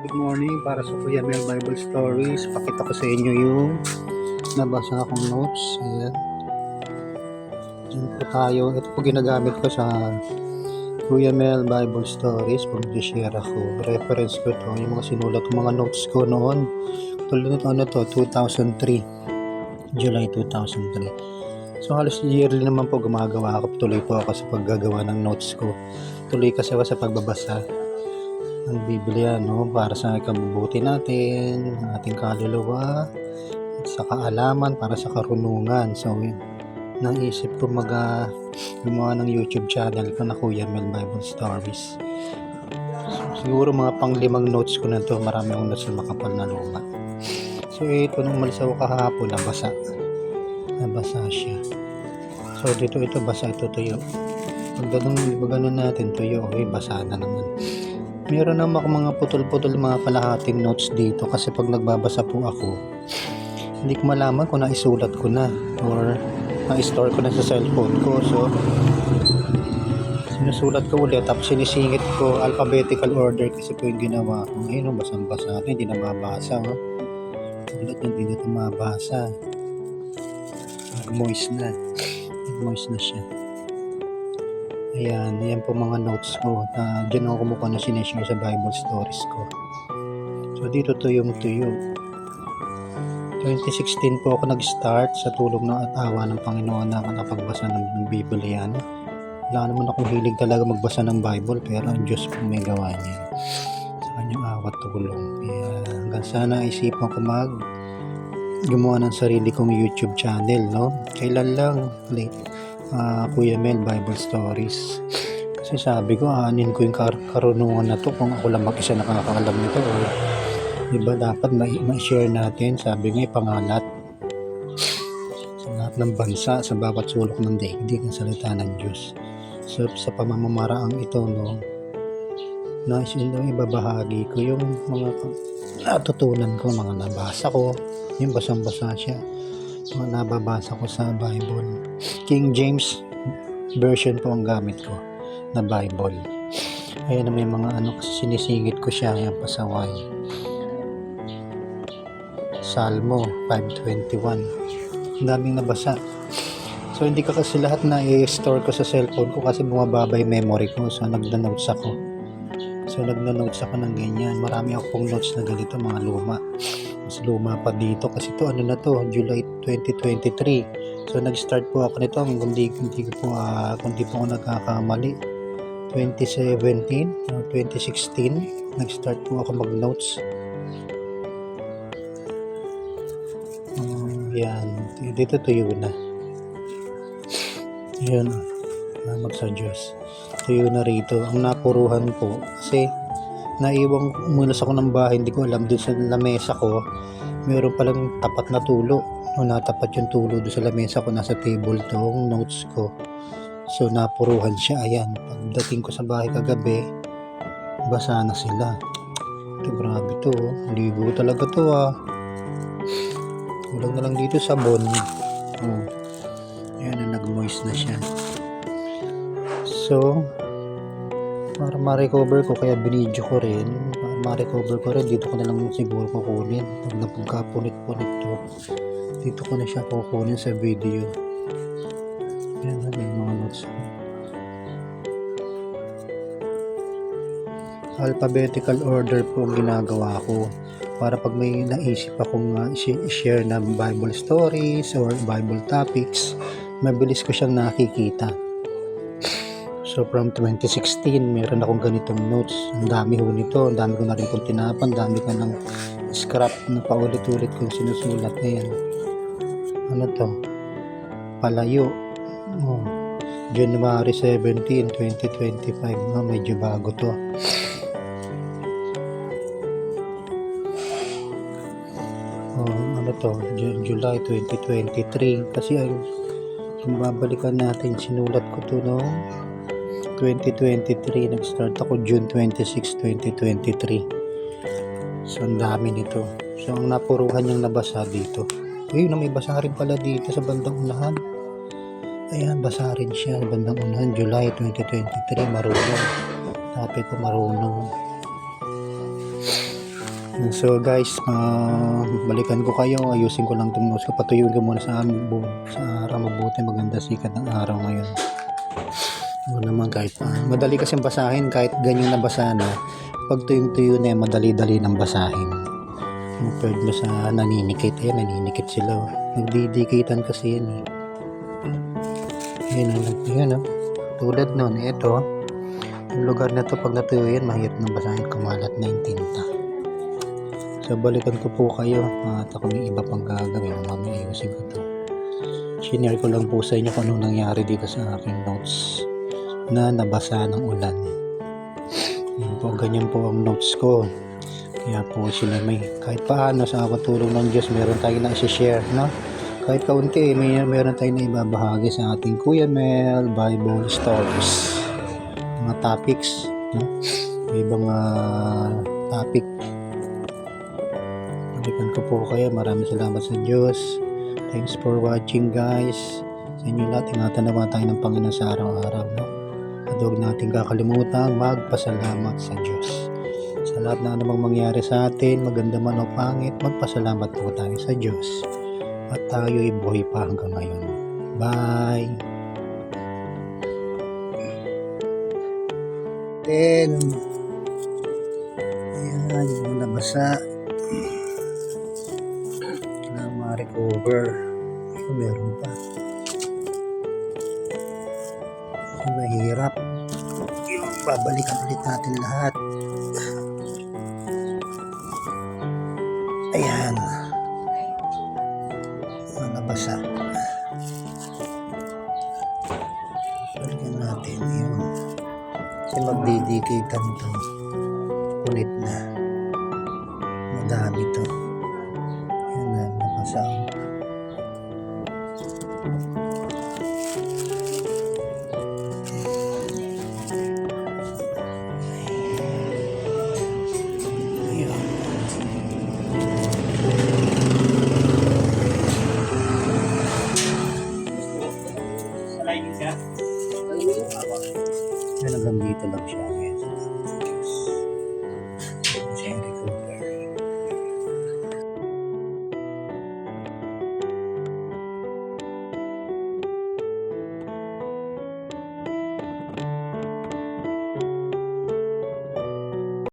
Good morning para sa Kuya Mel Bible Stories. Pakita ko sa inyo yung nabasa akong notes. Ayan. Diyan po tayo. Ito po ginagamit ko sa Kuya Mel Bible Stories. Pag share ako. Reference ko to. Yung mga sinulat ko, mga notes ko noon. Tulad nito, 2003. July 2003. So halos yearly naman po gumagawa ako. Tuloy po ako sa paggagawa ng notes ko. Tuloy kasi ako sa pagbabasa ng Biblia, no, para sa ikabubuti natin, ating kaluluwa at sa kaalaman, para sa karunungan. So naisip ko gumawa ng YouTube channel ko na Kuya Mel Bible Stories. Siguro mga pang-5 notes ko na to. Marami akong notes na makapal na luma. So ito, nung umalis ako kahapon, nabasa siya. So ito basa, ito tuyo. Pag ganun natin tuyo, okay, basa na naman. Meron naman ako mga putol-putol, mga kalahating notes dito kasi pag nagbabasa po ako, hindi ko malaman kung naisulat ko na or na-store ko na sa cellphone ko. So sinusulat ko ulit, tapos sinisingit ko alphabetical order kasi po yung ginawa ko. Ayun, basang-basa ito, hindi na mabasa. Ulit yung hindi na mabasa. Moist na siya. Ayan po mga notes ko na dyan ako kumukuha na sineshare sa Bible Stories ko. So dito tuyong tuyo. 2016 po ako nag-start sa tulong ng at awa ng Panginoon na nakapagbasa ng Biblia. Wala naman akong hilig talaga magbasa ng Bible, pero ang Diyos po may gawa niya sa kanyang awat tulong. Kaya hanggang sana isipan ko gumawa ng sarili kong YouTube channel, no? Kailan lang Kuya Mel Bible Stories. Kasi sabi ko, aanin ko yung karunungan na to kung ako lang mag-isa nakakaalam nito. Or diba dapat ma-share natin, sabi nga ipangalat sa lahat ng bansa, sa bawat sulok ng daigdig ang salita ng Diyos. So sa pamamamaraang ito, no, nais ibabahagi ko yung mga natutunan ko, mga nabasa ko, yung basang-basa siya, mga nababasa ko sa Bible. King James version po ang gamit ko na Bible. Ayan na may mga kasi sinisingit ko siya, yung pasaway. Salmo 5:21. Ang daming nabasa. So hindi ka kasi lahat na i-store ko sa cellphone ko kasi bumababa yung memory ko. So nagna-notes ako. ng ganyan. Marami akong notes na ganito, mga luma. Mas luma pa dito kasi to na to, July 2023. So nag-start po ako nito, kundi po ako nagkakamali, 2017 or 2016 nag-start po ako mag-notes. Yan, dito tuyo na. Yun, sa Diyos. Tuyo na rito. Ang napuruhan po kasi naiwang umulas ako ng bahay, hindi ko alam, doon sa lamesa ko meron palang tapat na tulo. Natapat yung tulo doon sa lamesa ko, nasa table tong notes ko. So napuruhan siya. Ayan, pagdating ko sa bahay kagabi, basa na sila. Ito, grabe to, ligo talaga to. Kulang na lang dito sabon. Ayan, nag-moist na siya. So para ma-recover ko, kaya binidyo ko rin, dito ko na lang siguro kukunin. Pag napagkapunit-punit to, dito ko na siya kukunin sa video. Yan na yung mga notes ko. Alphabetical order po ang ginagawa ko para pag may naisip akong i-share na Bible stories or Bible topics, mabilis ko siyang nakikita. So from 2016, meron akong ganitong notes. Ang dami ho nito. Ang dami ko na rin kong tinapan. Ang dami ko ng scrap na paulit-ulit kong sinusulat na yan. Ano to? Palayo. January 17, 2025. Medyo bago to. Ano to? July 2023. Kasi kung babalikan natin, sinulat ko to no 2023, nag-start ako June 26, 2023. So ang dami nito. So ang napuruhan yung nabasa dito. Ayun, may basa rin pala dito sa bandang unahan. Ayan, basa rin siya sa bandang unahan, July 2023, marunong. Sabi ko marunong. So guys, balikan ko kayo. Ayusin ko lang itong notes ko. Patuyuin ko muna sa araw. Mabuti maganda sikat ng araw ngayon. Ano naman kahit madali kasing basahin kahit ganyan na basa na. Pag tuyong-tuyo na yan, madali-dali nang basahin. Compared mo sa naninikit. Ayan, naninikit sila. Nagdidikitan kasi yan eh. Ayan o. Tulad nun, ito. Yung lugar na to pag natuyo yan, mahirap nang basahin, kumalat na yung tinta. So balikan ko po kayo at ako may iba pang gagawin. Mamaya ayusin ko to. Shinare ko lang po sa inyo kung anong nangyari dito sa aking notes na nabasa ng ulan. Yan po, ganyan po ang notes ko. Kaya po sila may kahit paano sa tulong ng Diyos meron tayong na i-share, no? Kahit kaunti, meron tayong na ibabahagi sa ating Kuya Mel Bible Stories. Mga topics, no? May ibang topic. Balikan ko po kayo. Maraming salamat sa Diyos. Thanks for watching guys. Sa inyo lahat, ingatan naman tayo ng Panginoon sa araw-araw, no? At huwag natin kakalimutan magpasalamat sa Diyos. Sa lahat na namang mangyari sa atin, maganda man o pangit, magpasalamat po tayo sa Diyos. At tayo'y buhay pa hanggang ngayon. Bye! Then, ayan, yung nabasa. Kailangan ma-recover. Ayun, meron pa. Ang mahirap. Babalikan ulit natin lahat. Ayan. Nabasa. Balikan natin yun. Kasi magdidikitan to. Ulit na. Madami to. Yan na, nabasa. Yan, hanggang dito lang siya.